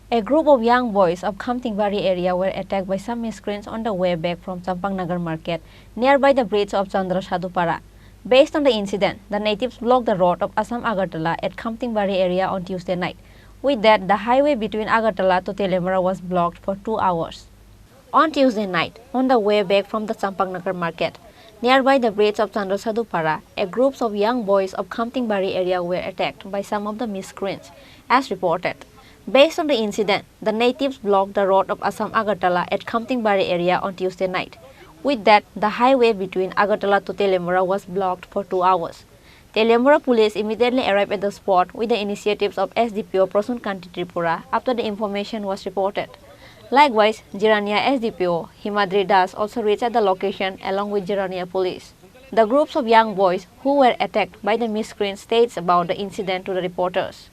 A group of young boys of Khamtingbari area were attacked by some miscreants on the way back from Champangnagar market nearby the bridge of Tripura. Based on the incident, the natives blocked the road of Assam-Agartala at Khamtingbari area on Tuesday night. With that, the highway between Agartala to Tripura was blocked for 2 hours. On Tuesday night, on the way back from the Champangnagar market, nearby the bridge of Tripura, a group of young boys of Khamtingbari area were attacked by some of the miscreants, as reported. Based on the incident, the natives blocked the road of Assam-Agartala at Khamtingbari area on Tuesday night. With that, the highway between Agartala to Tripura was blocked for 2 hours. Tripura police immediately arrived at the spot with the initiatives of SDPO Prosun Kanti Tripura after the information was reported. Likewise, Jirania SDPO Himadri Das also reached at the location along with Jirania police. The groups of young boys who were attacked by the miscreants states about the incident to the reporters.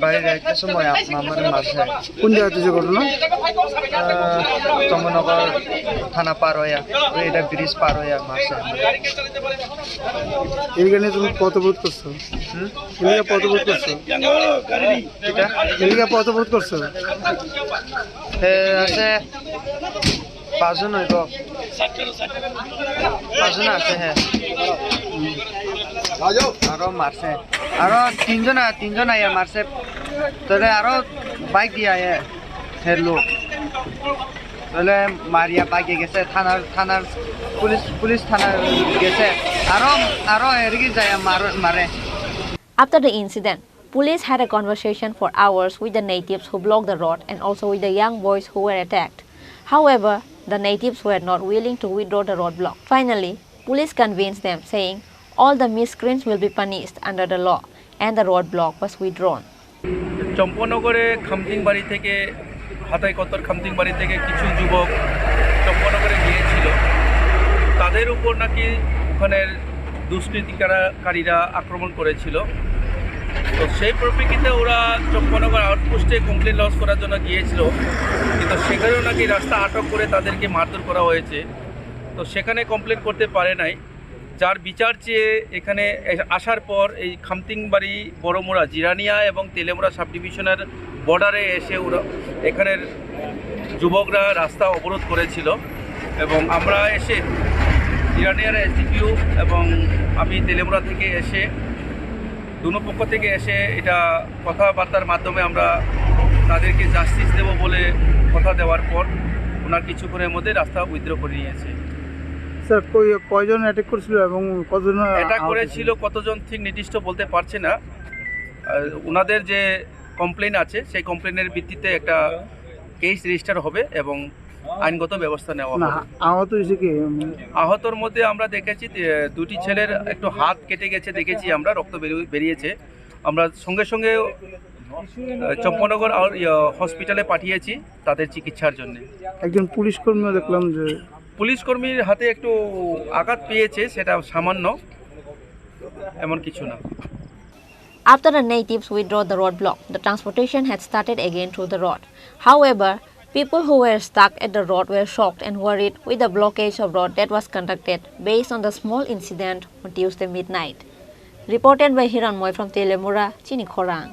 বাইরে একটা সময় আমার মারছে কোন জায়গা থেকে ঘটনা চমনগর থানা পার হইয়া এটা ব্রিজ পার হইয়া মারছে এইখানে তুমি পথবোধ করছো এলাকা পথবোধ করছো এটা এলাকা পথবোধ করছো আছে পাঁচজন হইব পাঁচজন আছে হ্যাঁ আরো মারছে আরো তিনজন আয়া মারছে তাহলে আরো বাইক দিয়ে আয়া লোক তাহলে মারিয়া বাইকে গেছে থানার পুলিশ থানা গেছে আরো এদিকে যায় মারে. After the incident, police had a conversation for hours with the natives who blocked the road and also with the young boys who were attacked. However, the natives were not willing to withdraw the roadblock. Finally, police convinced them, saying all the miscreants will be punished under the law, and the roadblock was withdrawn. চম্পনগরে খামতিংবাড়ি থেকে হাতাইকত্তর খামতিংবাড়ি থেকে কিছু যুবক চম্পনগরে গিয়েছিল, তাদের উপর নাকি ওখানের দুষ্কৃতিকারীরা আক্রমণ করেছিল। তো সেই পরিপ্রেক্ষিতে ওরা চম্পনগর আউটপোস্টে কমপ্লেন লজ করার জন্য গিয়েছিল, কিন্তু সেখানেও নাকি রাস্তা আটক করে তাদেরকে মারধর করা হয়েছে। তো সেখানে কমপ্লেন করতে পারে নাই, যার বিচার চেয়ে এখানে আসার পর এই খামতিংবাড়ি বড়মুড়া জিরানিয়া এবং তেলেমুড়া সাব ডিভিশনের বর্ডারে এসে ওরা এখানের যুবকরা রাস্তা অবরোধ করেছিল এবং আমরা এসে জিরানিয়ার এসডিপিও এবং আমি তেলেমুড়া থেকে এসে দুনো পক্ষ থেকে এসে এটা কথাবার্তার মাধ্যমে আমরা তাদেরকে জাস্টিস দেব বলে কথা দেওয়ার পর ওনার কিছুক্ষণের মধ্যে রাস্তা উইথড্র করে নিয়েছে। স্যার কয়জন অ্যাটাক করেছিল এবং কতজন অ্যাটাক করেছিল কতজন ঠিক নির্দিষ্ট বলতে পারছে না। ওনাদের যে কমপ্লেন আছে সেই কমপ্লেনের ভিত্তিতে একটা কেস রেজিস্টার হবে এবং আইনগত ব্যবস্থা নেওয়া হবে। আহতর মধ্যে আমরা দেখেছি দুটি ছেলের একটু হাত কেটে গেছে, দেখেছি আমরা রক্ত বেরিয়েছে। আমরা সঙ্গে সঙ্গে চম্পনগর হসপিটালে পাঠিয়েছি তাদের চিকিৎসার জন্য। একজন পুলিশ কর্মীও দেখলাম যে পুলিশ কর্মীর হাতে একটু আঘাত পেয়েছে, সেটা সামান্য, এমন কিছু না। After the natives withdrew the roadblock, the transportation had started again through the road. However, people who were stuck at the road were shocked and worried with the blockage of road that was conducted based on the small incident on Tuesday midnight. Reported by Hiranmoy from Tripura, Chini Khorang.